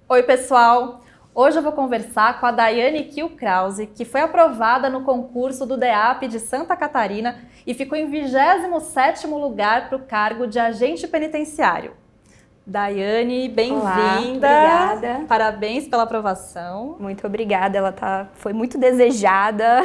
Oi, pessoal! Hoje eu vou conversar com a Daiane Kiel Krause, que foi aprovada no concurso do DEAP de Santa Catarina e ficou em 27º lugar para o cargo de agente penitenciário. Daiane, bem-vinda! Obrigada. Parabéns pela aprovação. Muito obrigada, foi muito desejada.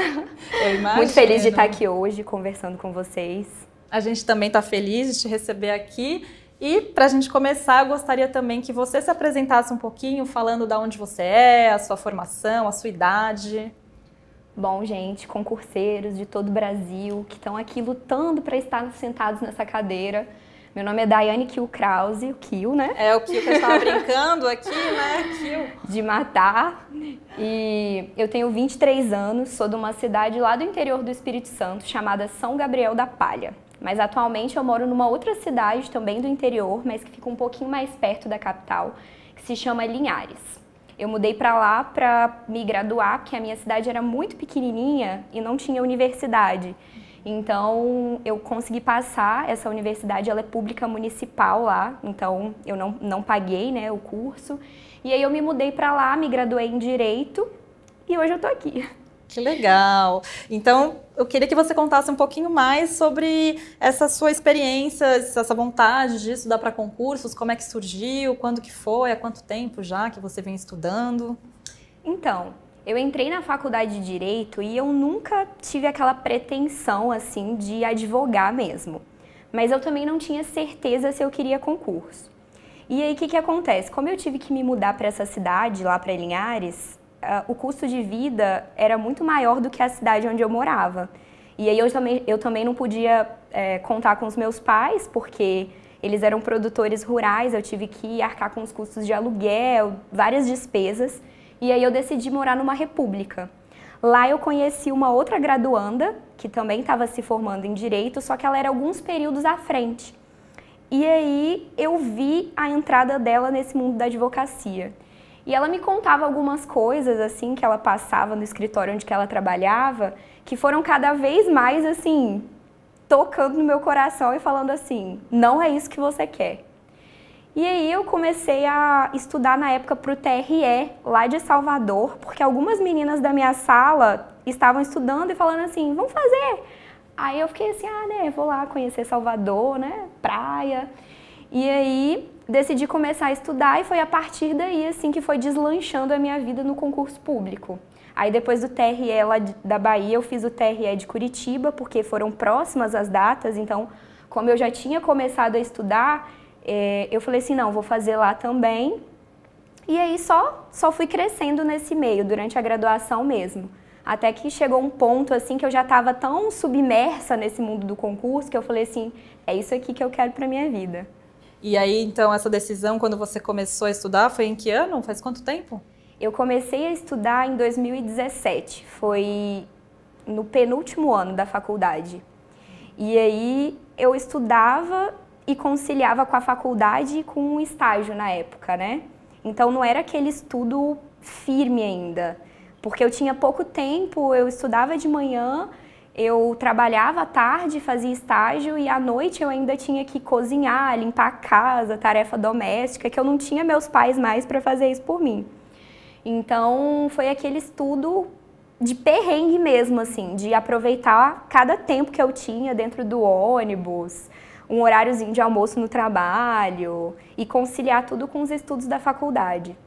Eu imagino. Muito feliz de estar aqui hoje conversando com vocês. A gente também está feliz de te receber aqui. E para a gente começar, eu gostaria também que você se apresentasse um pouquinho, falando de onde você é, a sua formação, a sua idade. Bom, gente, concurseiros de todo o Brasil que estão aqui lutando para estar sentados nessa cadeira. Meu nome é Daiane Kiel Krause, o Kiel, né? É o Kiel que a gente estava brincando aqui, né? Kiel. De matar. E eu tenho 23 anos, sou de uma cidade lá do interior do Espírito Santo, chamada São Gabriel da Palha. Mas atualmente eu moro numa outra cidade também do interior, mas que fica um pouquinho mais perto da capital, que se chama Linhares. Eu mudei para lá para me graduar, porque a minha cidade era muito pequenininha e não tinha universidade. Então eu consegui passar, essa universidade ela é pública municipal lá, então eu não paguei, né, o curso. E aí eu me mudei para lá, me graduei em Direito e hoje eu tô aqui. Que legal! Então, eu queria que você contasse um pouquinho mais sobre essa sua experiência, essa vontade de estudar para concursos, como é que surgiu, quando que foi, há quanto tempo já que você vem estudando? Então, eu entrei na faculdade de Direito e eu nunca tive aquela pretensão, assim, de advogar mesmo. Mas eu também não tinha certeza se eu queria concurso. E aí, o que acontece? Como eu tive que me mudar para essa cidade, lá para Linhares, o custo de vida era muito maior do que a cidade onde eu morava. E aí eu também não podia contar com os meus pais, porque eles eram produtores rurais, eu tive que arcar com os custos de aluguel, várias despesas. E aí eu decidi morar numa república. Lá eu conheci uma outra graduanda, que também estava se formando em Direito, só que ela era alguns períodos à frente. E aí eu vi a entrada dela nesse mundo da advocacia. E ela me contava algumas coisas, assim, que ela passava no escritório onde que ela trabalhava, que foram cada vez mais, assim, tocando no meu coração e falando assim, não é isso que você quer. E aí eu comecei a estudar na época para o TRE, lá de Salvador, porque algumas meninas da minha sala estavam estudando e falando assim, vamos fazer. Aí eu fiquei assim, vou lá conhecer Salvador, né, praia. E aí decidi começar a estudar e foi a partir daí assim que foi deslanchando a minha vida no concurso público. Aí depois do TRE lá da Bahia, eu fiz o TRE de Curitiba, porque foram próximas as datas, então como eu já tinha começado a estudar, eu falei assim, não, vou fazer lá também. E aí só fui crescendo nesse meio, durante a graduação mesmo. Até que chegou um ponto assim que eu já estava tão submersa nesse mundo do concurso, que eu falei assim, é isso aqui que eu quero para minha vida. E aí, então, essa decisão, quando você começou a estudar, foi em que ano? Faz quanto tempo? Eu comecei a estudar em 2017, foi no penúltimo ano da faculdade. E aí eu estudava e conciliava com a faculdade e com o estágio na época, né? Então não era aquele estudo firme ainda, porque eu tinha pouco tempo, eu estudava de manhã, eu trabalhava à tarde, fazia estágio e à noite eu ainda tinha que cozinhar, limpar a casa, tarefa doméstica, que eu não tinha meus pais mais para fazer isso por mim. Então foi aquele estudo de perrengue mesmo, assim, de aproveitar cada tempo que eu tinha dentro do ônibus, um horáriozinho de almoço no trabalho e conciliar tudo com os estudos da faculdade.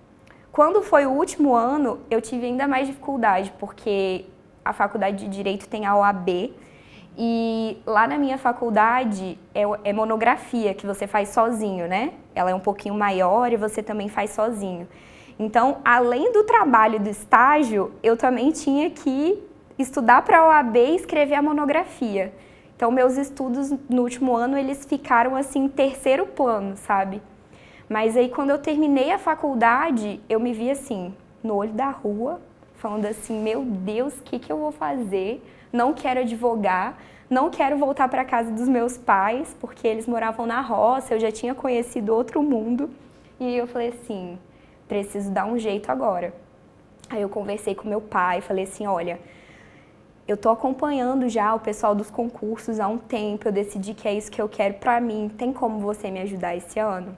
Quando foi o último ano, eu tive ainda mais dificuldade, porque a faculdade de Direito tem a OAB e lá na minha faculdade é monografia, que você faz sozinho, né? Ela é um pouquinho maior e você também faz sozinho. Então, além do trabalho do estágio, eu também tinha que estudar para a OAB e escrever a monografia. Então, meus estudos no último ano, eles ficaram assim em terceiro plano, sabe? Mas aí, quando eu terminei a faculdade, eu me vi assim, no olho da rua, falando assim, meu Deus, o que eu vou fazer? Não quero advogar, não quero voltar para a casa dos meus pais, porque eles moravam na roça, eu já tinha conhecido outro mundo. E eu falei assim, preciso dar um jeito agora. Aí eu conversei com meu pai, falei assim, olha, eu tô acompanhando já o pessoal dos concursos há um tempo, eu decidi que é isso que eu quero para mim, tem como você me ajudar esse ano?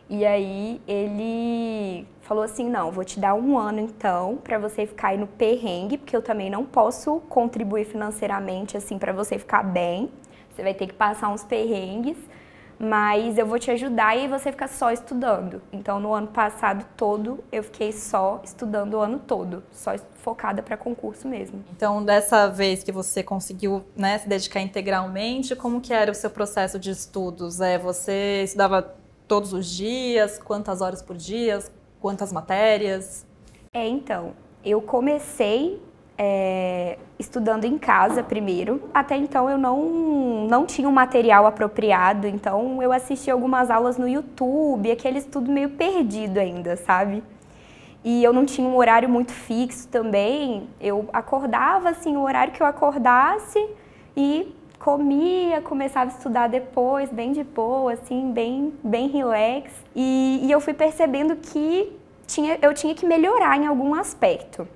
E aí ele falou assim, não, vou te dar 1 ano então, pra você ficar aí no perrengue, porque eu também não posso contribuir financeiramente assim pra você ficar bem. Você vai ter que passar uns perrengues, mas eu vou te ajudar e aí você fica só estudando. Então no ano passado todo eu fiquei só estudando o ano todo, só focada para concurso mesmo. Então dessa vez que você conseguiu, né, se dedicar integralmente, como que era o seu processo de estudos? Você estudava todos os dias? Quantas horas por dia? Quantas matérias? Então, eu comecei estudando em casa primeiro. Até então eu não tinha um material apropriado, então eu assistia algumas aulas no YouTube, aquele estudo meio perdido ainda, sabe? E eu não tinha um horário muito fixo também, eu acordava assim, o horário que eu acordasse e comia, começava a estudar depois, bem de boa, assim, bem relax. E eu fui percebendo que eu tinha que melhorar em algum aspecto.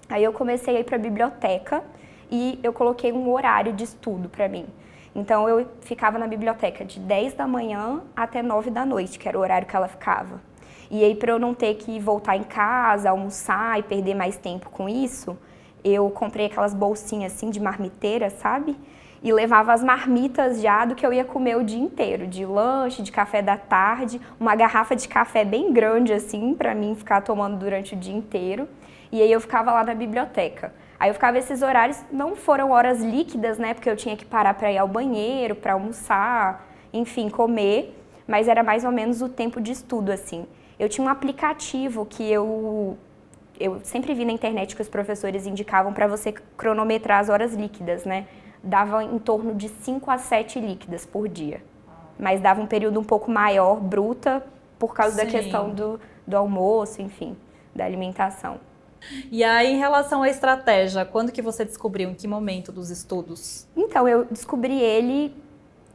Aí eu comecei a ir para a biblioteca e eu coloquei um horário de estudo para mim. Então eu ficava na biblioteca de 10 da manhã até 9 da noite, que era o horário que ela ficava. E aí para eu não ter que voltar em casa, almoçar e perder mais tempo com isso, eu comprei aquelas bolsinhas assim de marmiteira, sabe? E levava as marmitas já do que eu ia comer o dia inteiro, de lanche, de café da tarde, uma garrafa de café bem grande assim, para mim ficar tomando durante o dia inteiro. E aí eu ficava lá na biblioteca. Aí eu ficava, esses horários não foram horas líquidas, né, porque eu tinha que parar para ir ao banheiro, para almoçar, enfim, comer, mas era mais ou menos o tempo de estudo, assim. Eu tinha um aplicativo que eu sempre vi na internet que os professores indicavam para você cronometrar as horas líquidas, né? Dava em torno de 5 a 7 líquidas por dia, mas dava um período um pouco maior, bruta, por causa da questão do almoço, enfim, da alimentação. E aí, em relação à estratégia, quando que você descobriu, em que momento dos estudos? Então, eu descobri ele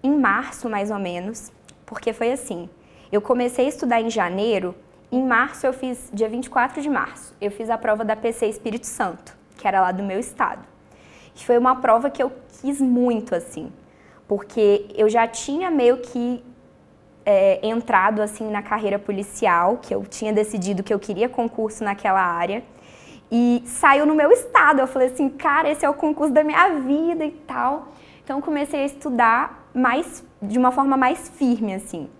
em março, mais ou menos, porque foi assim, eu comecei a estudar em janeiro, em março eu fiz, dia 24 de março, eu fiz a prova da PC Espírito Santo, que era lá do meu estado. E foi uma prova que eu quis muito, assim, porque eu já tinha meio que entrado, assim, na carreira policial, que eu tinha decidido que eu queria concurso naquela área, e saiu no meu estado. Eu falei assim, cara, esse é o concurso da minha vida e tal. Então eu comecei a estudar de uma forma mais firme, assim.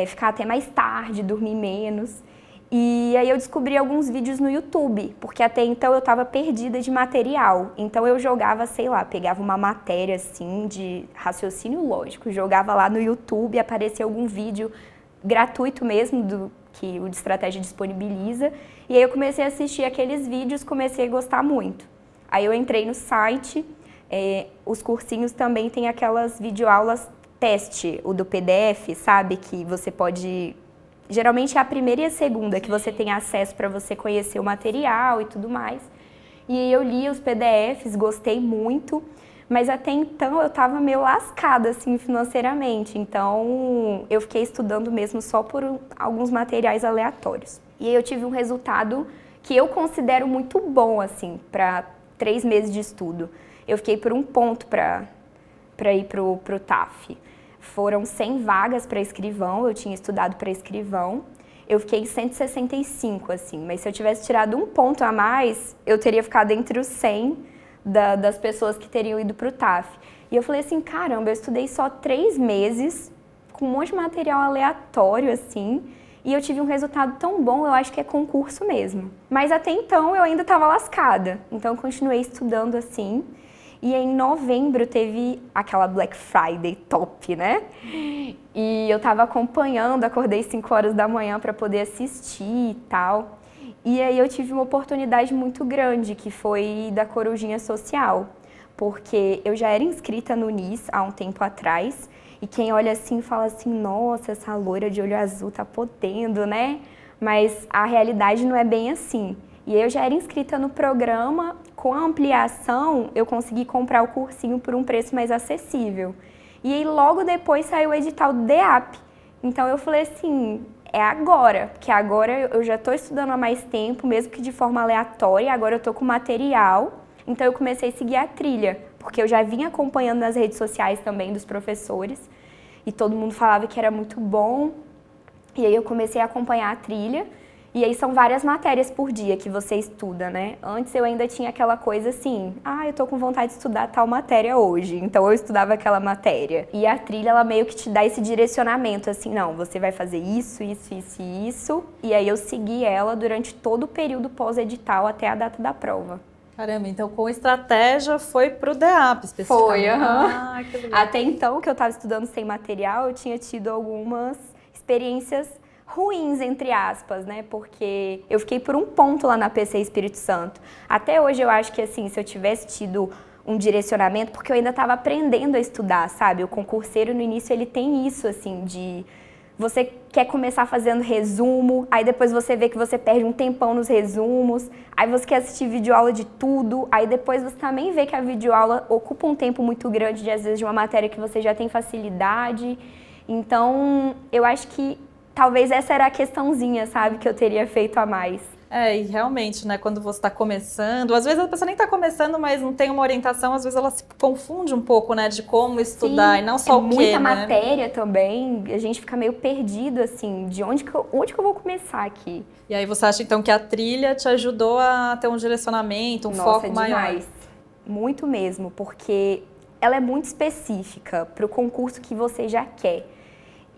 Ficar até mais tarde, dormir menos. E aí eu descobri alguns vídeos no YouTube, porque até então eu estava perdida de material. Então eu jogava, sei lá, pegava uma matéria assim de raciocínio lógico, jogava lá no YouTube, aparecia algum vídeo gratuito mesmo que o de estratégia disponibiliza. E aí eu comecei a assistir aqueles vídeos, comecei a gostar muito. Aí eu entrei no site, os cursinhos também tem aquelas videoaulas teste, o do PDF, sabe? Que você pode... Geralmente é a primeira e a segunda que você tem acesso para você conhecer o material e tudo mais. E aí eu li os PDFs, gostei muito, mas até então eu estava meio lascada assim financeiramente, então eu fiquei estudando mesmo só por alguns materiais aleatórios. E aí eu tive um resultado que eu considero muito bom assim para 3 meses de estudo. Eu fiquei por 1 ponto para ir pro TAF. Foram 100 vagas para escrivão, eu tinha estudado para escrivão. Eu fiquei em 165, assim, mas se eu tivesse tirado 1 ponto a mais, eu teria ficado entre os 100 das pessoas que teriam ido para o TAF. E eu falei assim, caramba, eu estudei só 3 meses, com um monte de material aleatório, assim, e eu tive um resultado tão bom, eu acho que é concurso mesmo. Mas até então eu ainda estava lascada, então eu continuei estudando assim. E em novembro teve aquela Black Friday top, né? E eu tava acompanhando, acordei 5 horas da manhã para poder assistir e tal. E aí eu tive uma oportunidade muito grande, que foi da Corujinha Social. Porque eu já era inscrita no NIS há um tempo atrás, e quem olha assim fala assim, nossa, essa loira de olho azul tá podendo, né? Mas a realidade não é bem assim. E eu já era inscrita no programa, com a ampliação eu consegui comprar o cursinho por um preço mais acessível. E aí logo depois saiu o edital do DEAP. Então eu falei assim, é agora, porque agora eu já estou estudando há mais tempo, mesmo que de forma aleatória, agora eu estou com material. Então eu comecei a seguir a trilha, porque eu já vinha acompanhando nas redes sociais também dos professores, e todo mundo falava que era muito bom. E aí eu comecei a acompanhar a trilha, e aí são várias matérias por dia que você estuda, né? Antes eu ainda tinha aquela coisa assim, eu tô com vontade de estudar tal matéria hoje, então eu estudava aquela matéria. E a trilha, ela meio que te dá esse direcionamento, assim, não, você vai fazer isso, isso, isso e isso. E aí eu segui ela durante todo o período pós-edital até a data da prova. Caramba, então com estratégia foi pro DEAP especificamente. Foi, aham. Que legal. Até então, que eu estava estudando sem material, eu tinha tido algumas experiências ruins, entre aspas, né? Porque eu fiquei por um ponto lá na PC Espírito Santo. Até hoje eu acho que, assim, se eu tivesse tido um direcionamento, porque eu ainda estava aprendendo a estudar, sabe? O concurseiro, no início, ele tem isso, assim, de... Você quer começar fazendo resumo, aí depois você vê que você perde um tempão nos resumos, aí você quer assistir videoaula de tudo, aí depois você também vê que a videoaula ocupa um tempo muito grande, às vezes, de uma matéria que você já tem facilidade. Então, eu acho que talvez essa era a questãozinha, sabe, que eu teria feito a mais. E realmente, né, quando você está começando, às vezes a pessoa nem está começando, mas não tem uma orientação, às vezes ela se confunde um pouco, né, de como estudar. Sim, e não só o quê, muita matéria também, a gente fica meio perdido, assim, de onde que eu vou começar aqui. E aí você acha, então, que a trilha te ajudou a ter um direcionamento, um foco maior? Demais. Muito mesmo, porque ela é muito específica para o concurso que você já quer.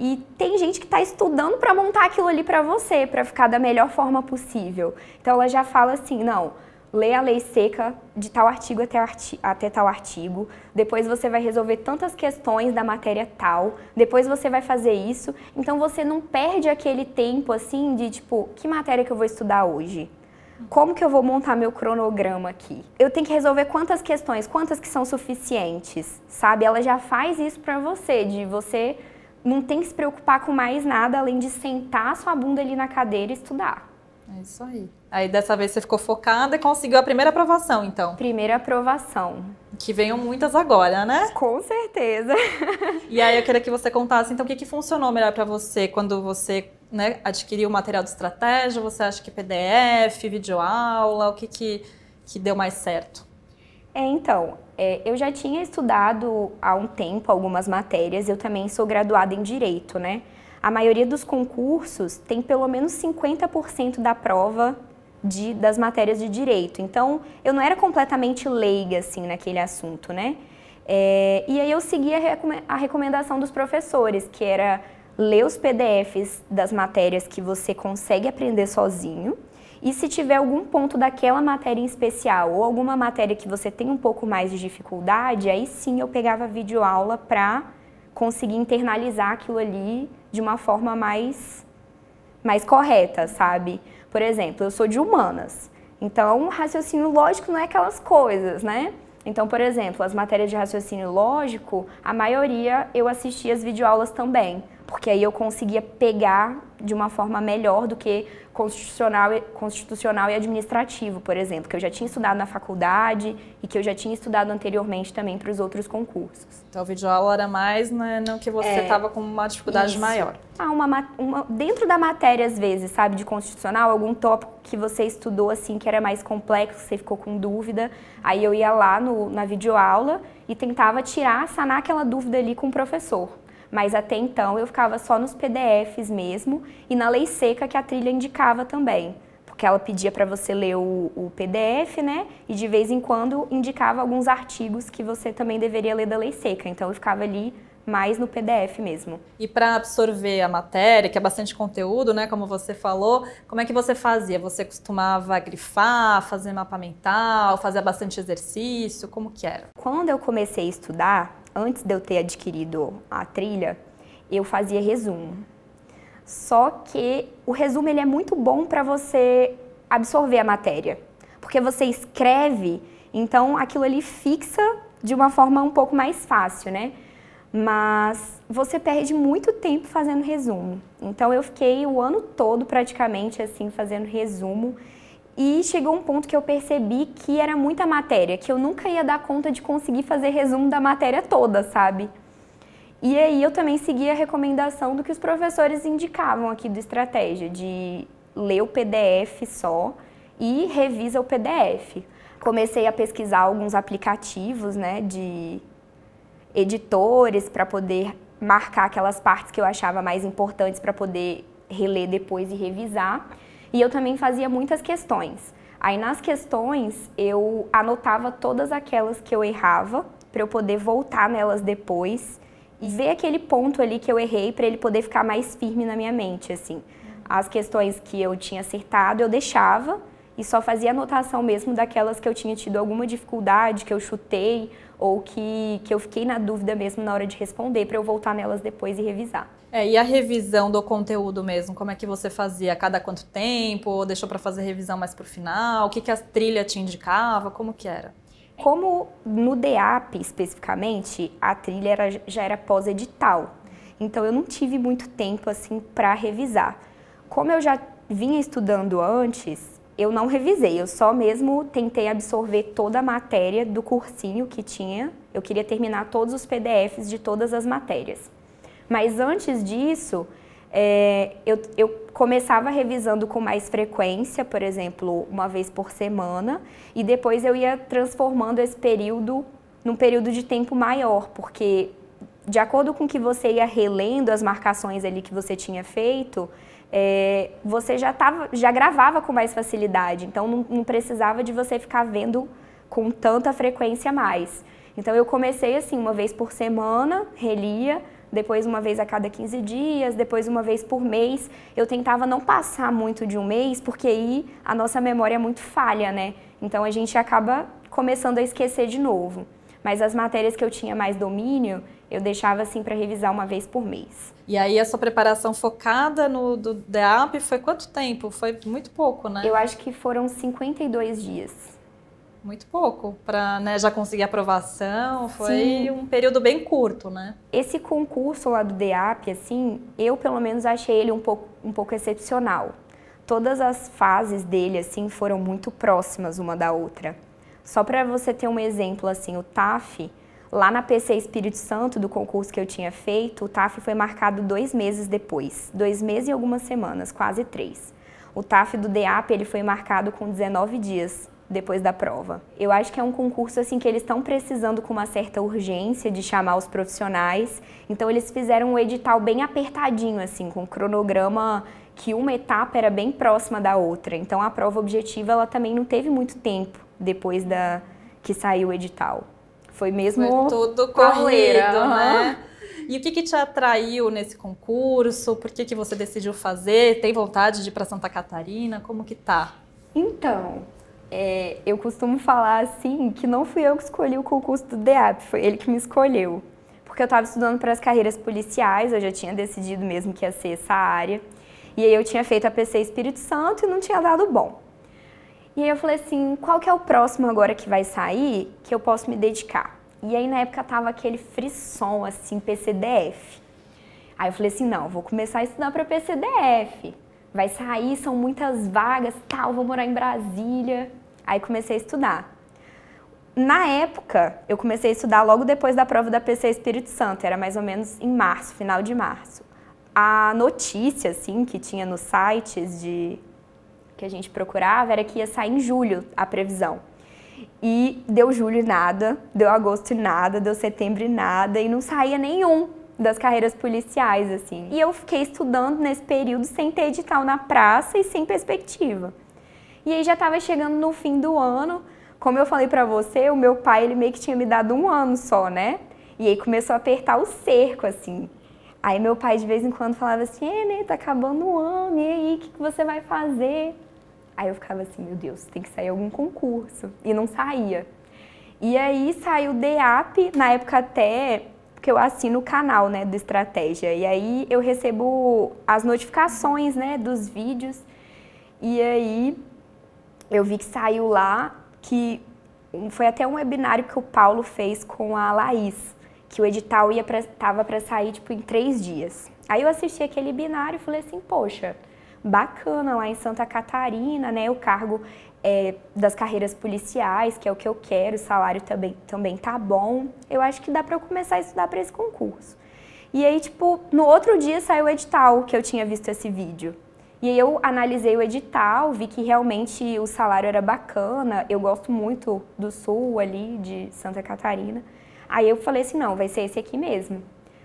E tem gente que está estudando para montar aquilo ali para você, para ficar da melhor forma possível. Então ela já fala assim, não, lê a lei seca de tal artigo até tal artigo, depois você vai resolver tantas questões da matéria tal, depois você vai fazer isso. Então você não perde aquele tempo assim de tipo, que matéria que eu vou estudar hoje? Como que eu vou montar meu cronograma aqui? Eu tenho que resolver quantas questões, quantas que são suficientes, sabe? Ela já faz isso para você, de você... Não tem que se preocupar com mais nada, além de sentar sua bunda ali na cadeira e estudar. É isso aí. Aí dessa vez você ficou focada e conseguiu a primeira aprovação, então? Primeira aprovação. Que venham muitas agora, né? Com certeza. E aí eu queria que você contasse, então, o que funcionou melhor para você quando você, né, adquiriu o material de estratégia? Você acha que PDF, videoaula, o que deu mais certo? Eu já tinha estudado há um tempo algumas matérias, eu também sou graduada em Direito, né? A maioria dos concursos tem pelo menos 50% da prova das matérias de Direito, então eu não era completamente leiga, assim, naquele assunto, né? E aí eu segui a recomendação dos professores, que era ler os PDFs das matérias que você consegue aprender sozinho. E se tiver algum ponto daquela matéria em especial ou alguma matéria que você tem um pouco mais de dificuldade, aí sim eu pegava videoaula para conseguir internalizar aquilo ali de uma forma mais correta, sabe? Por exemplo, eu sou de humanas, então raciocínio lógico não é aquelas coisas, né? Então, por exemplo, as matérias de raciocínio lógico, a maioria eu assistia as videoaulas também, porque aí eu conseguia pegar de uma forma melhor do que constitucional e administrativo, por exemplo, que eu já tinha estudado na faculdade e que eu já tinha estudado anteriormente também para os outros concursos. Então, a videoaula era mais, né, não que você estava com uma dificuldade maior. Dentro da matéria, às vezes, sabe, de constitucional, algum tópico que você estudou, assim, que era mais complexo, você ficou com dúvida, aí eu ia lá na videoaula e tentava sanar aquela dúvida ali com o professor. Mas até então eu ficava só nos PDFs mesmo e na lei seca que a trilha indicava também. Porque ela pedia para você ler o PDF, né? E de vez em quando indicava alguns artigos que você também deveria ler da lei seca. Então eu ficava ali mais no PDF mesmo. E para absorver a matéria, que é bastante conteúdo, né? Como você falou, como é que você fazia? Você costumava grifar, fazer mapa mental, fazer bastante exercício? Como que era? Quando eu comecei a estudar, antes de eu ter adquirido a trilha, eu fazia resumo. Só que o resumo ele é muito bom para você absorver a matéria, porque você escreve, então aquilo ali fixa de uma forma um pouco mais fácil, né? Mas você perde muito tempo fazendo resumo. Então eu fiquei o ano todo praticamente assim fazendo resumo. E chegou um ponto que eu percebi que era muita matéria, que eu nunca ia dar conta de conseguir fazer resumo da matéria toda, sabe? E aí eu também segui a recomendação do que os professores indicavam aqui do Estratégia, de ler o PDF só e revisa o PDF. Comecei a pesquisar alguns aplicativos, né, de editores para poder marcar aquelas partes que eu achava mais importantes para poder reler depois e revisar. E eu também fazia muitas questões. Aí nas questões eu anotava todas aquelas que eu errava para eu poder voltar nelas depois e ver aquele ponto ali que eu errei para ele poder ficar mais firme na minha mente, assim. As questões que eu tinha acertado eu deixava e só fazia anotação mesmo daquelas que eu tinha tido alguma dificuldade, que eu chutei ou que eu fiquei na dúvida mesmo na hora de responder, para eu voltar nelas depois e revisar. E a revisão do conteúdo mesmo, como é que você fazia? A cada quanto tempo? Ou deixou para fazer revisão mais pro final? O que a trilha te indicava? Como que era? Como no DEAP especificamente, a trilha já era pós-edital. Então eu não tive muito tempo assim para revisar. Como eu já vinha estudando antes, eu não revisei, eu só mesmo tentei absorver toda a matéria do cursinho que tinha. Eu queria terminar todos os PDFs de todas as matérias. Mas antes disso, eu começava revisando com mais frequência, por exemplo, uma vez por semana, e depois eu ia transformando esse período num período de tempo maior, porque de acordo com que você ia relendo as marcações ali que você tinha feito, você já gravava com mais facilidade, então não precisava de você ficar vendo com tanta frequência a mais. Então eu comecei assim, uma vez por semana, relia, depois uma vez a cada 15 dias, depois uma vez por mês. Eu tentava não passar muito de um mês, porque aí a nossa memória é muito falha, né? Então a gente acaba começando a esquecer de novo. Mas as matérias que eu tinha mais domínio, eu deixava assim para revisar uma vez por mês. E aí a sua preparação focada no do DEAP foi quanto tempo? Foi muito pouco, né? Eu acho que foram 52 dias. Muito pouco, para, né, já conseguir aprovação, foi Sim. Um período bem curto, né? Esse concurso lá do DEAP, assim, eu pelo menos achei ele um pouco excepcional. Todas as fases dele, assim, foram muito próximas uma da outra. Só para você ter um exemplo, assim, o TAF, lá na PC Espírito Santo, do concurso que eu tinha feito, o TAF foi marcado 2 meses depois. 2 meses e algumas semanas, quase 3. O TAF do DEAP, ele foi marcado com 19 dias depois da prova. Eu acho que é um concurso assim que eles estão precisando com uma certa urgência de chamar os profissionais, então eles fizeram um edital bem apertadinho, assim, com um cronograma que uma etapa era bem próxima da outra, então a prova objetiva ela também não teve muito tempo depois que saiu o edital. Foi mesmo Foi tudo corrido, né? E o que te atraiu nesse concurso? Por que você decidiu fazer? Tem vontade de ir para Santa Catarina? Como que tá? Então, eu costumo falar assim que não fui eu que escolhi o concurso do DEAP, foi ele que me escolheu. Porque eu estava estudando para as carreiras policiais, eu já tinha decidido mesmo que ia ser essa área. E aí eu tinha feito a PC Espírito Santo e não tinha dado bom. E aí eu falei assim, qual que é o próximo agora que vai sair que eu posso me dedicar? E aí na época tava aquele frisson assim, PCDF. Aí eu falei assim, não, vou começar a estudar para PCDF. Vai sair, são muitas vagas, tal, vou morar em Brasília. Aí comecei a estudar. Na época, eu comecei a estudar logo depois da prova da PC Espírito Santo, era mais ou menos em março, final de março. A notícia, assim, que tinha nos sites que a gente procurava era que ia sair em julho a previsão. E deu julho e nada, deu agosto e nada, deu setembro e nada, e não saía nenhum das carreiras policiais, assim. E eu fiquei estudando nesse período sem ter edital na praça e sem perspectiva. E aí já estava chegando no fim do ano, como eu falei pra você, o meu pai, ele meio que tinha me dado 1 ano só, né? E aí começou a apertar o cerco, assim. Aí meu pai de vez em quando falava assim, né, tá acabando o ano, e aí, o que você vai fazer? Aí eu ficava assim, meu Deus, tem que sair algum concurso. E não saía. E aí saiu o DEAP, na época até, porque eu assino o canal, né, do Estratégia. E aí eu recebo as notificações, né, dos vídeos. E aí eu vi que saiu lá, que foi até um webinário que o Paulo fez com a Laís, que o edital tava para sair tipo em 3 dias. Aí eu assisti aquele binário e falei assim, poxa, bacana lá em Santa Catarina, né, o cargo das carreiras policiais, que é o que eu quero, o salário também tá bom, eu acho que dá para eu começar a estudar para esse concurso. E aí, tipo, no outro dia saiu o edital, que eu tinha visto esse vídeo. E aí eu analisei o edital, vi que realmente o salário era bacana, eu gosto muito do sul ali, de Santa Catarina. Aí eu falei assim, não, vai ser esse aqui mesmo.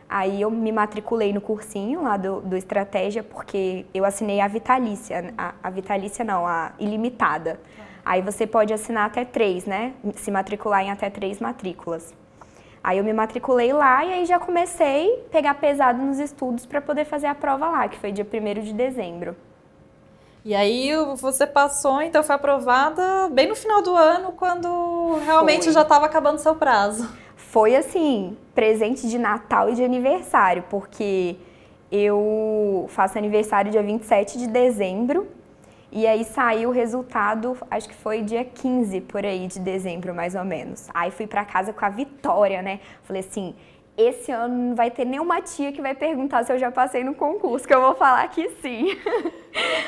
Aí eu me matriculei no cursinho lá do Estratégia, porque eu assinei a vitalícia, a vitalícia não, a ilimitada. Aí você pode assinar até 3, né? Se matricular em até 3 matrículas. Aí eu me matriculei lá e aí já comecei a pegar pesado nos estudos para poder fazer a prova lá, que foi dia 1º de dezembro. E aí você passou, então foi aprovada bem no final do ano, quando realmente já estava acabando o seu prazo. Foi assim, presente de Natal e de aniversário, porque eu faço aniversário dia 27 de dezembro e aí saiu o resultado, acho que foi dia 15 por aí de dezembro, mais ou menos. Aí fui pra casa com a vitória, né? Falei assim, esse ano não vai ter nenhuma tia que vai perguntar se eu já passei no concurso, que eu vou falar que sim.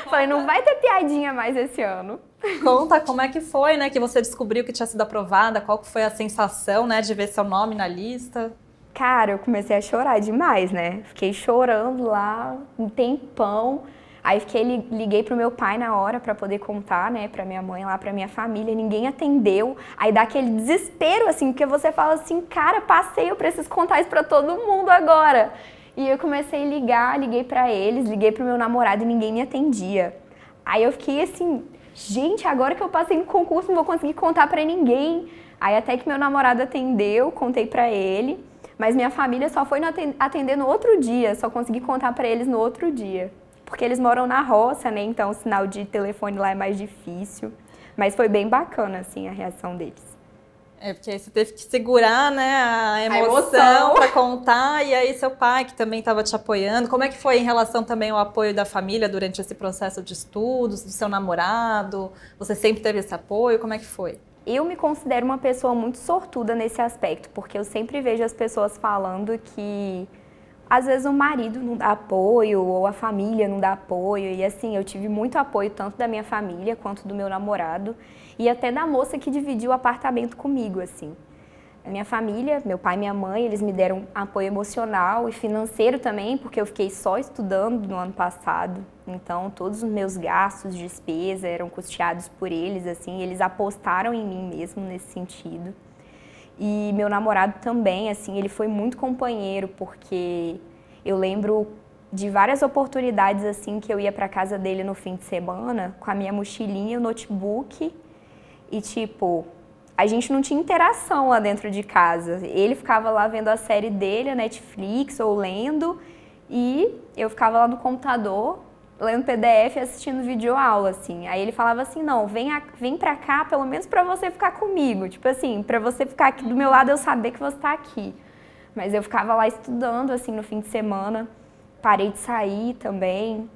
Falei, não vai ter piadinha mais esse ano. Conta como é que foi, né, que você descobriu que tinha sido aprovada, qual que foi a sensação, né, de ver seu nome na lista? Cara, eu comecei a chorar demais, né? Fiquei chorando lá um tempão. Aí liguei pro meu pai na hora pra poder contar, né, pra minha mãe lá, pra minha família, ninguém atendeu. Aí dá aquele desespero, assim, porque você fala assim, cara, passei, eu preciso contar isso pra todo mundo agora. E eu comecei a ligar, liguei pra eles, liguei pro meu namorado e ninguém me atendia. Aí eu fiquei assim, gente, agora que eu passei no concurso não vou conseguir contar pra ninguém. Aí até que meu namorado atendeu, contei pra ele, mas minha família só foi atender no outro dia, só consegui contar pra eles no outro dia. Porque eles moram na roça, né, então o sinal de telefone lá é mais difícil. Mas foi bem bacana, assim, a reação deles. É, porque aí você teve que segurar, né, a emoção para contar, e aí seu pai, que também estava te apoiando. Como é que foi em relação também ao apoio da família durante esse processo de estudos, do seu namorado? Você sempre teve esse apoio? Como é que foi? Eu me considero uma pessoa muito sortuda nesse aspecto, porque eu sempre vejo as pessoas falando que às vezes o marido não dá apoio ou a família não dá apoio. E assim, eu tive muito apoio tanto da minha família quanto do meu namorado e até da moça que dividiu o apartamento comigo, assim. A minha família, meu pai e minha mãe, eles me deram apoio emocional e financeiro também, porque eu fiquei só estudando no ano passado. Então, todos os meus gastos, despesa eram custeados por eles, assim. Eles apostaram em mim mesmo nesse sentido. E meu namorado também, assim, ele foi muito companheiro, porque eu lembro de várias oportunidades, assim, que eu ia para casa dele no fim de semana com a minha mochilinha, o notebook e, tipo, a gente não tinha interação lá dentro de casa. Ele ficava lá vendo a série dele, a Netflix, ou lendo, e eu ficava lá no computador, lendo PDF e assistindo videoaula, assim. Aí ele falava assim, não, vem pra cá pelo menos pra você ficar comigo. Tipo assim, pra você ficar aqui do meu lado, eu saber que você tá aqui. Mas eu ficava lá estudando, assim, no fim de semana. Parei de sair também.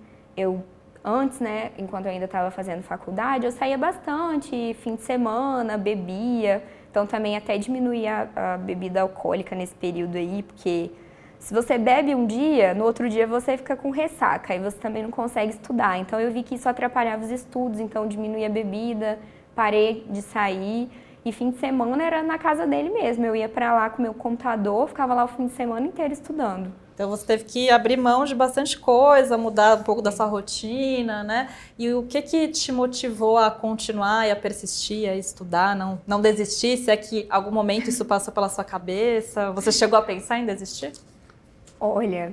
Antes, né, enquanto eu ainda estava fazendo faculdade, eu saía bastante, fim de semana, bebia. Então também até diminuía a bebida alcoólica nesse período aí, porque se você bebe um dia, no outro dia você fica com ressaca, aí você também não consegue estudar. Então eu vi que isso atrapalhava os estudos, então diminuía a bebida, parei de sair. E fim de semana era na casa dele mesmo. Eu ia para lá com o meu computador, ficava lá o fim de semana inteiro estudando. Então você teve que abrir mão de bastante coisa, mudar um pouco da sua rotina, né? E o que te motivou a continuar e a persistir, a estudar, não desistir? Se é que em algum momento isso passou pela sua cabeça? Você chegou a pensar em desistir? Olha,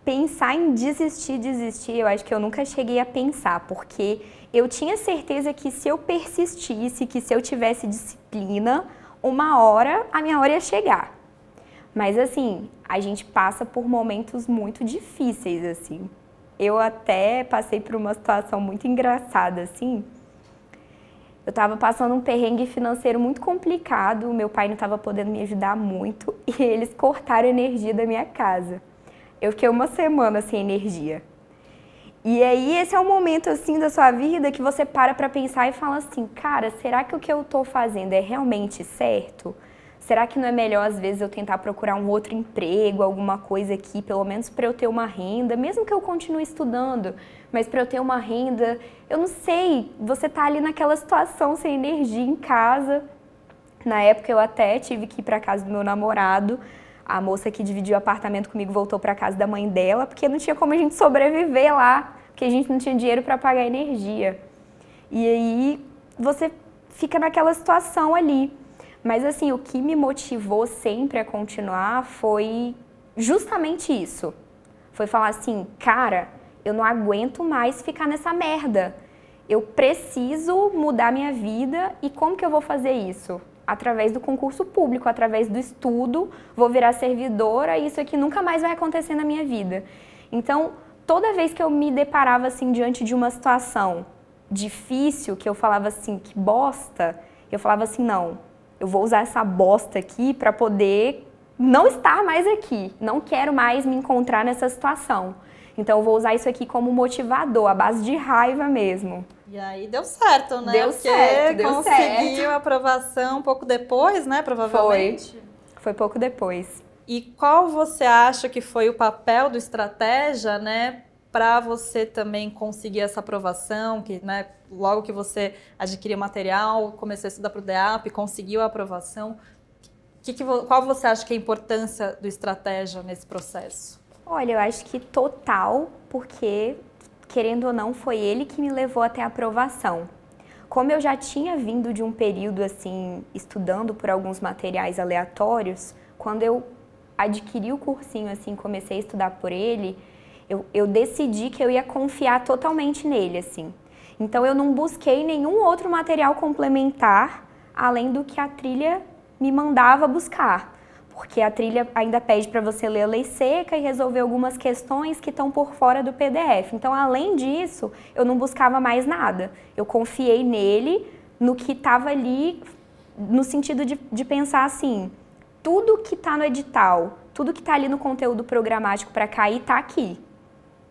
pensar em desistir, eu acho que eu nunca cheguei a pensar, porque eu tinha certeza que se eu persistisse, que se eu tivesse disciplina, uma hora, a minha hora ia chegar. Mas assim, a gente passa por momentos muito difíceis, assim. Eu até passei por uma situação muito engraçada, assim. Eu estava passando um perrengue financeiro muito complicado, meu pai não estava podendo me ajudar muito e eles cortaram a energia da minha casa. Eu fiquei uma semana sem energia. E aí esse é um momento assim da sua vida que você para pensar e fala assim, cara, será que o que eu estou fazendo é realmente certo? Será que não é melhor, às vezes, eu tentar procurar um outro emprego, alguma coisa aqui, pelo menos para eu ter uma renda, mesmo que eu continue estudando, mas para eu ter uma renda, eu não sei, você tá ali naquela situação sem energia em casa. Na época eu até tive que ir para casa do meu namorado, a moça que dividiu o apartamento comigo voltou para casa da mãe dela, porque não tinha como a gente sobreviver lá, porque a gente não tinha dinheiro para pagar energia. E aí você fica naquela situação ali. Mas assim, o que me motivou sempre a continuar foi justamente isso. Foi falar assim, cara, eu não aguento mais ficar nessa merda. Eu preciso mudar minha vida e como que eu vou fazer isso? Através do concurso público, através do estudo, vou virar servidora e isso aqui nunca mais vai acontecer na minha vida. Então, toda vez que eu me deparava assim diante de uma situação difícil, que eu falava assim, que bosta, eu falava assim, não, eu vou usar essa bosta aqui para poder não estar mais aqui, não quero mais me encontrar nessa situação. Então eu vou usar isso aqui como motivador, a base de raiva mesmo. E aí deu certo, né? Deu certo, deu conseguiu certo. a aprovação um pouco depois, né? Provavelmente. Foi pouco depois. E qual você acha que foi o papel do Estratégia, né? Para você também conseguir essa aprovação, que, né, logo que você adquiriu material, começou a estudar para o DEAP, conseguiu a aprovação. Qual você acha que é a importância do Estratégia nesse processo? Olha, eu acho que total, porque, querendo ou não, foi ele que me levou até a aprovação. Como eu já tinha vindo de um período, assim, estudando por alguns materiais aleatórios, quando eu adquiri o cursinho, assim, comecei a estudar por ele, eu decidi que eu ia confiar totalmente nele, assim. Então, eu não busquei nenhum outro material complementar, além do que a trilha me mandava buscar. Porque a trilha ainda pede para você ler a lei seca e resolver algumas questões que estão por fora do PDF. Então, além disso, eu não buscava mais nada. Eu confiei nele, no que estava ali, no sentido de pensar assim, tudo que está no edital, tudo que está ali no conteúdo programático para cair, está aqui.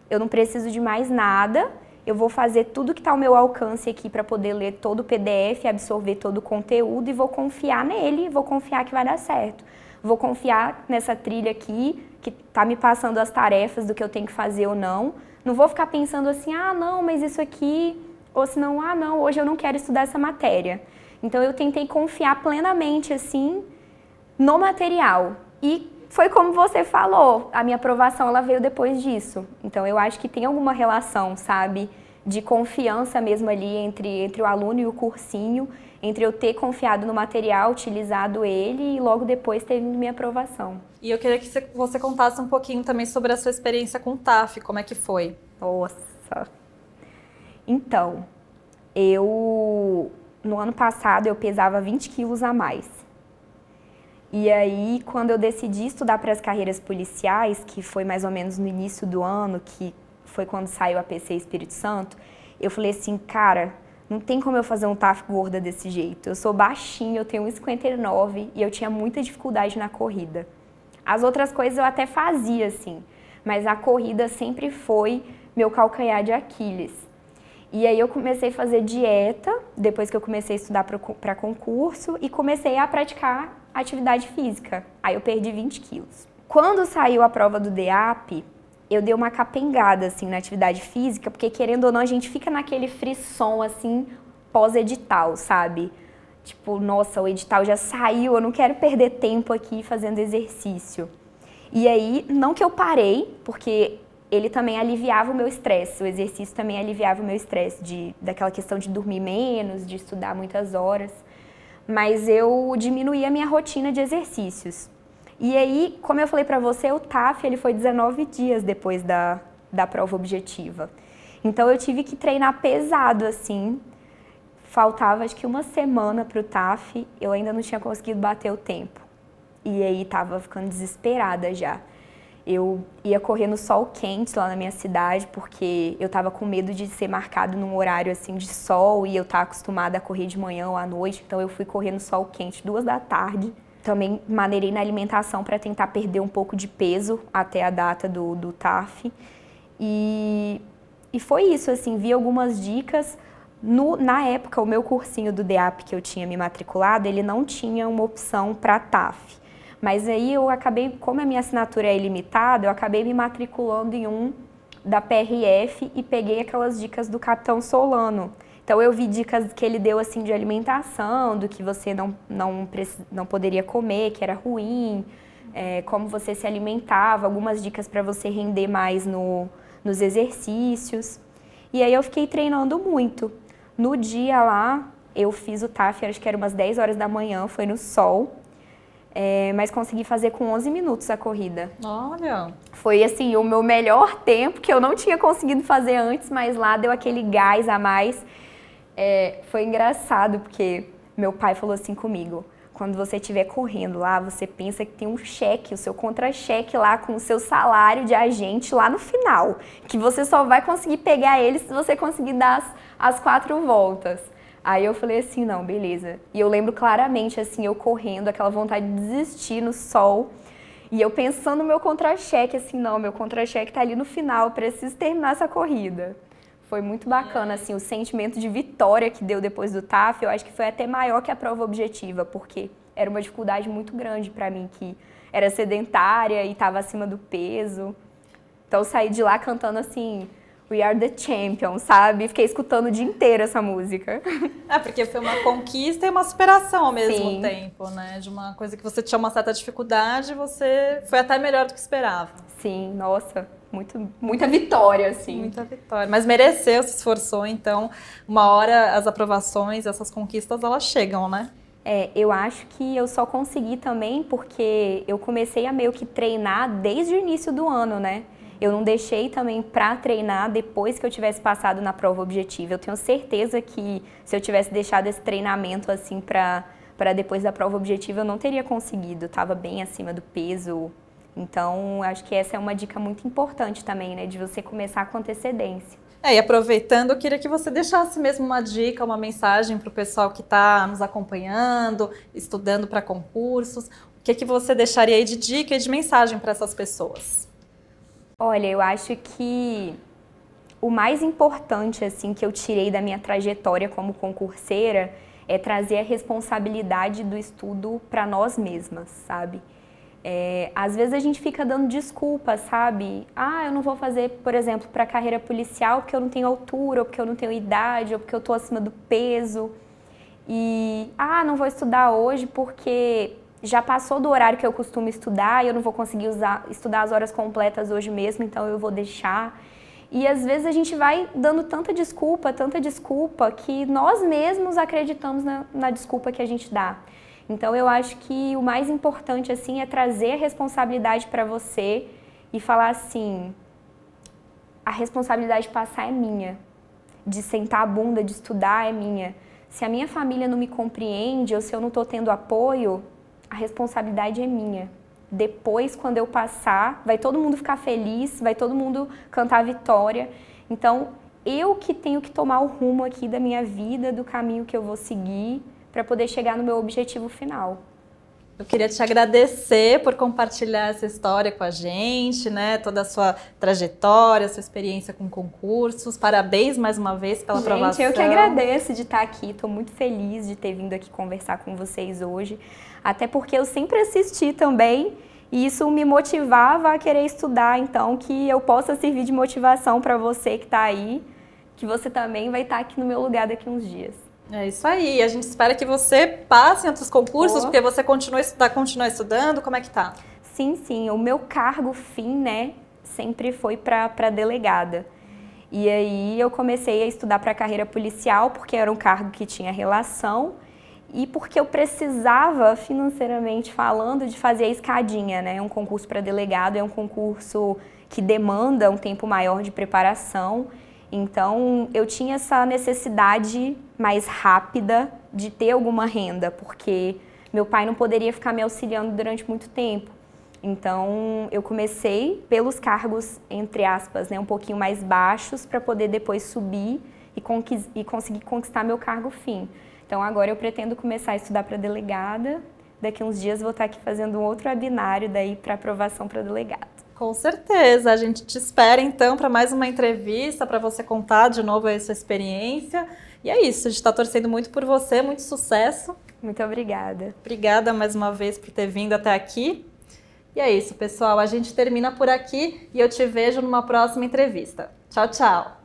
Eu não preciso de mais nada, eu vou fazer tudo que está ao meu alcance aqui para poder ler todo o PDF, absorver todo o conteúdo e vou confiar nele, vou confiar que vai dar certo. Vou confiar nessa trilha aqui, que está me passando as tarefas do que eu tenho que fazer ou não. Não vou ficar pensando assim, ah, não, mas isso aqui... Ou senão, ah, não, hoje eu não quero estudar essa matéria. Então, eu tentei confiar plenamente, assim, no material. E foi como você falou, a minha aprovação, ela veio depois disso. Então, eu acho que tem alguma relação, sabe, de confiança mesmo ali entre o aluno e o cursinho, entre eu ter confiado no material, utilizado ele e logo depois ter vindo minha aprovação. E eu queria que você contasse um pouquinho também sobre a sua experiência com o TAF, como é que foi? Nossa! Então, no ano passado eu pesava 20 quilos a mais. E aí, quando eu decidi estudar para as carreiras policiais, que foi mais ou menos no início do ano, que foi quando saiu a PC Espírito Santo, eu falei assim, cara, não tem como eu fazer um TAF gorda desse jeito. Eu sou baixinha, eu tenho 1,59 e eu tinha muita dificuldade na corrida. As outras coisas eu até fazia, assim, mas a corrida sempre foi meu calcanhar de Aquiles. E aí eu comecei a fazer dieta, depois que eu comecei a estudar para concurso, e comecei a praticar atividade física. Aí eu perdi 20 quilos. Quando saiu a prova do DEAP, eu dei uma capengada, assim, na atividade física, porque, querendo ou não, a gente fica naquele frisson, assim, pós-edital, sabe? Tipo, nossa, o edital já saiu, eu não quero perder tempo aqui fazendo exercício. E aí, não que eu parei, porque ele também aliviava o meu estresse, o exercício também aliviava o meu estresse, daquela questão de dormir menos, de estudar muitas horas, mas eu diminuí a minha rotina de exercícios. E aí, como eu falei pra você, o TAF ele foi 19 dias depois da prova objetiva. Então eu tive que treinar pesado, assim. Faltava acho que uma semana pro TAF, eu ainda não tinha conseguido bater o tempo. E aí tava ficando desesperada já. Eu ia correr no sol quente lá na minha cidade, porque eu tava com medo de ser marcado num horário assim de sol e eu tava acostumada a correr de manhã ou à noite, então eu fui correr no sol quente 2 da tarde. Também maneirei na alimentação para tentar perder um pouco de peso até a data do TAF. E foi isso, assim, vi algumas dicas. Na época, o meu cursinho do DEAP que eu tinha me matriculado, ele não tinha uma opção para TAF. Mas aí eu acabei, como a minha assinatura é ilimitada, eu acabei me matriculando em um da PRF e peguei aquelas dicas do Capitão Solano. Então eu vi dicas que ele deu assim de alimentação, do que você não poderia comer, que era ruim, como você se alimentava, algumas dicas para você render mais nos exercícios. E aí eu fiquei treinando muito. No dia lá, Eu fiz o TAF, acho que era umas 10 horas da manhã, foi no sol, mas consegui fazer com 11 minutos a corrida. Olha! Foi, assim, o meu melhor tempo, que eu não tinha conseguido fazer antes, mas lá deu aquele gás a mais. Foi engraçado, porque meu pai falou assim comigo: quando você estiver correndo lá, você pensa que tem um cheque, o seu contra-cheque lá com o seu salário de agente lá no final, que você só vai conseguir pegar ele se você conseguir dar as 4 voltas. Aí eu falei assim, não, beleza. E eu lembro claramente, assim, eu correndo, aquela vontade de desistir no sol, e eu pensando no meu contra-cheque, assim, não, meu contra-cheque tá ali no final, eu preciso terminar essa corrida. Foi muito bacana, assim, o sentimento de vitória que deu depois do TAF, eu acho que foi até maior que a prova objetiva, porque era uma dificuldade muito grande para mim, que era sedentária e estava acima do peso. Então eu saí de lá cantando assim, We Are The Champions, sabe? Fiquei escutando o dia inteiro essa música. Porque foi uma conquista e uma superação ao mesmo Sim. tempo, né? De uma coisa que você tinha uma certa dificuldade, você foi até melhor do que esperava. Sim, nossa, muita vitória, assim. Muita vitória. Mas mereceu, se esforçou, então uma hora as aprovações, essas conquistas, elas chegam, né? Eu acho que eu só consegui também porque eu comecei a meio que treinar desde o início do ano, né? Eu não deixei também para treinar depois que eu tivesse passado na prova objetiva. Eu tenho certeza que se eu tivesse deixado esse treinamento assim para depois da prova objetiva, eu não teria conseguido. Estava bem acima do peso. Então, acho que essa é uma dica muito importante também, né? De você começar com antecedência. E aproveitando, eu queria que você deixasse mesmo uma dica, uma mensagem para o pessoal que está nos acompanhando, estudando para concursos. O que você deixaria aí de dica e de mensagem para essas pessoas? Olha, eu acho que o mais importante assim que eu tirei da minha trajetória como concurseira é trazer a responsabilidade do estudo para nós mesmas, sabe? Às vezes a gente fica dando desculpas, sabe? Eu não vou fazer, por exemplo, para a carreira policial porque eu não tenho altura, ou porque eu não tenho idade, ou porque eu estou acima do peso. E, não vou estudar hoje porque já passou do horário que eu costumo estudar e eu não vou conseguir estudar as horas completas hoje mesmo, então eu vou deixar. E às vezes a gente vai dando tanta desculpa, que nós mesmos acreditamos na desculpa que a gente dá. Então eu acho que o mais importante assim é trazer a responsabilidade para você e falar assim, a responsabilidade de passar é minha, de sentar a bunda, de estudar é minha. Se a minha família não me compreende ou se eu não estou tendo apoio, a responsabilidade é minha. Depois, quando eu passar, vai todo mundo ficar feliz, vai todo mundo cantar a vitória. Então, eu que tenho que tomar o rumo aqui da minha vida, do caminho que eu vou seguir, para poder chegar no meu objetivo final. Eu queria te agradecer por compartilhar essa história com a gente, né? Toda a sua trajetória, sua experiência com concursos. Parabéns mais uma vez pela aprovação. Gente, eu que agradeço de estar aqui. Estou muito feliz de ter vindo aqui conversar com vocês hoje. Até porque eu sempre assisti também e isso me motivava a querer estudar. Então, que eu possa servir de motivação para você que está aí, que você também vai estar aqui no meu lugar daqui a uns dias. É isso aí. A gente espera que você passe em outros concursos, porque você continua estudando. Como é que tá? Sim, sim. O meu cargo fim, né, sempre foi para delegada. E aí eu comecei a estudar para a carreira policial, porque era um cargo que tinha relação e porque eu precisava, financeiramente falando, de fazer a escadinha, né? Um concurso para delegado é um concurso que demanda um tempo maior de preparação. Então, eu tinha essa necessidade mais rápida de ter alguma renda, porque meu pai não poderia ficar me auxiliando durante muito tempo. Então, eu comecei pelos cargos, entre aspas, né, um pouquinho mais baixos, para poder depois subir e conseguir conquistar meu cargo fim. Então, agora eu pretendo começar a estudar para delegada. Daqui a uns dias vou estar aqui fazendo um outro webinário daí para aprovação para delegado. Com certeza, a gente te espera então para mais uma entrevista, para você contar de novo a sua experiência. E é isso, a gente está torcendo muito por você, muito sucesso. Muito obrigada. Obrigada mais uma vez por ter vindo até aqui. E é isso, pessoal, a gente termina por aqui e eu te vejo numa próxima entrevista. Tchau, tchau!